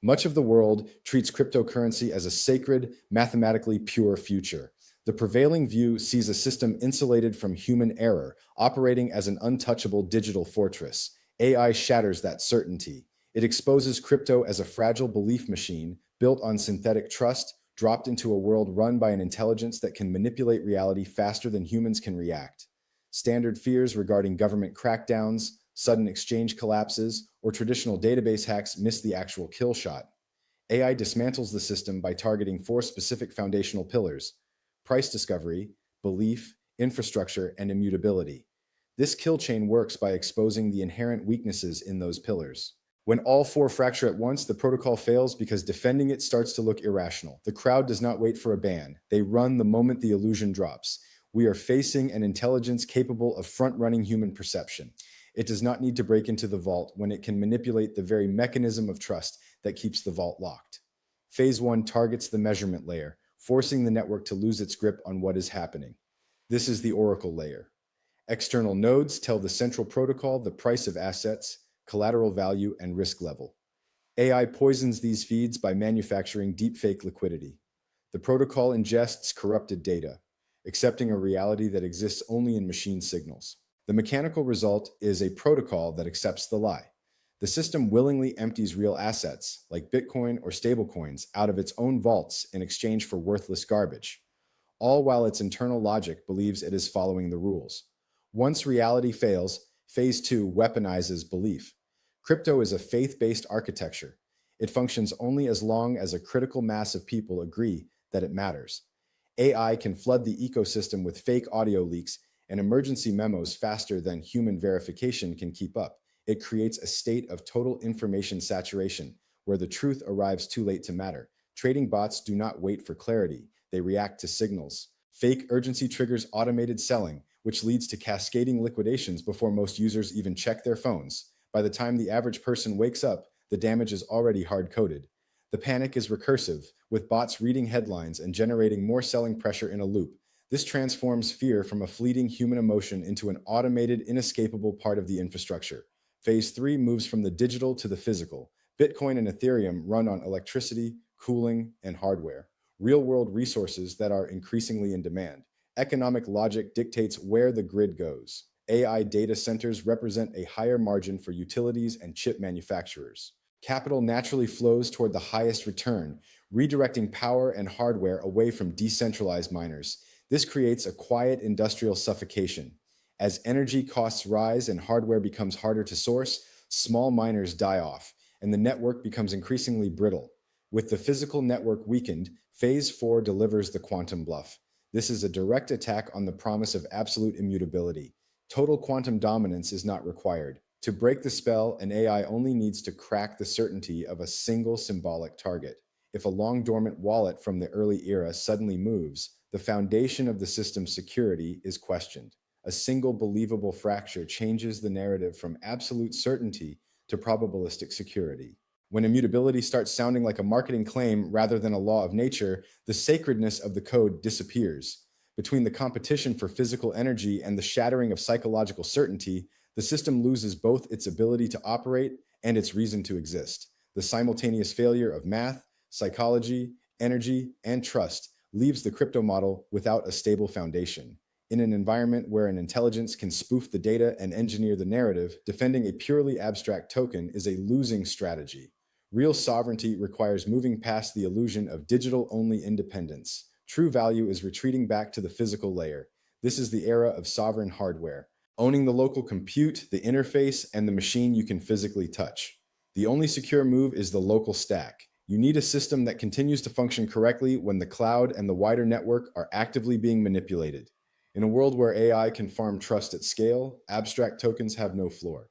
Much of the world treats cryptocurrency as a sacred, mathematically pure future. The prevailing view sees a system insulated from human error, operating as an untouchable digital fortress. AI shatters that certainty. It exposes crypto as a fragile belief machine built on synthetic trust, dropped into a world run by an intelligence that can manipulate reality faster than humans can react. Standard fears regarding government crackdowns, sudden exchange collapses, or traditional database hacks miss the actual kill shot. AI dismantles the system by targeting four specific foundational pillars: price discovery, belief, infrastructure, and immutability. This kill chain works by exposing the inherent weaknesses in those pillars. When all four fracture at once, the protocol fails because defending it starts to look irrational. The crowd does not wait for a ban. They run the moment the illusion drops. We are facing an intelligence capable of front-running human perception. It does not need to break into the vault when it can manipulate the very mechanism of trust that keeps the vault locked. Phase 1 targets the measurement layer, forcing the network to lose its grip on what is happening. This is the oracle layer. External nodes tell the central protocol the price of assets, collateral value, and risk level. AI poisons these feeds by manufacturing deepfake liquidity. The protocol ingests corrupted data, accepting a reality that exists only in machine signals. The mechanical result is a protocol that accepts the lie. The system willingly empties real assets, like Bitcoin or stablecoins, out of its own vaults in exchange for worthless garbage, all while its internal logic believes it is following the rules. Once reality fails, Phase 2 weaponizes belief. Crypto is a faith-based architecture. It functions only as long as a critical mass of people agree that it matters. AI can flood the ecosystem with fake audio leaks and emergency memos faster than human verification can keep up. It creates a state of total information saturation, where the truth arrives too late to matter. Trading bots do not wait for clarity. They react to signals. Fake urgency triggers automated selling, which leads to cascading liquidations before most users even check their phones. By the time the average person wakes up, the damage is already hard-coded. The panic is recursive, with bots reading headlines and generating more selling pressure in a loop. This transforms fear from a fleeting human emotion into an automated, inescapable part of the infrastructure. Phase 3 moves from the digital to the physical. Bitcoin and Ethereum run on electricity, cooling, and hardware, real-world resources that are increasingly in demand. Economic logic dictates where the grid goes. AI data centers represent a higher margin for utilities and chip manufacturers. Capital naturally flows toward the highest return, redirecting power and hardware away from decentralized miners. This creates a quiet industrial suffocation. As energy costs rise and hardware becomes harder to source, small miners die off, and the network becomes increasingly brittle. With the physical network weakened, Phase 4 delivers the quantum bluff. This is a direct attack on the promise of absolute immutability. Total quantum dominance is not required. To break the spell, an AI only needs to crack the certainty of a single symbolic target. If a long-dormant wallet from the early era suddenly moves, the foundation of the system's security is questioned. A single believable fracture changes the narrative from absolute certainty to probabilistic security. When immutability starts sounding like a marketing claim rather than a law of nature, the sacredness of the code disappears. Between the competition for physical energy and the shattering of psychological certainty, the system loses both its ability to operate and its reason to exist. The simultaneous failure of math, psychology, energy, and trust leaves the crypto model without a stable foundation. In an environment where an intelligence can spoof the data and engineer the narrative, defending a purely abstract token is a losing strategy. Real sovereignty requires moving past the illusion of digital-only independence. True value is retreating back to the physical layer. This is the era of sovereign hardware, owning the local compute, the interface, and the machine you can physically touch. The only secure move is the local stack. You need a system that continues to function correctly when the cloud and the wider network are actively being manipulated. In a world where AI can farm trust at scale, abstract tokens have no floor.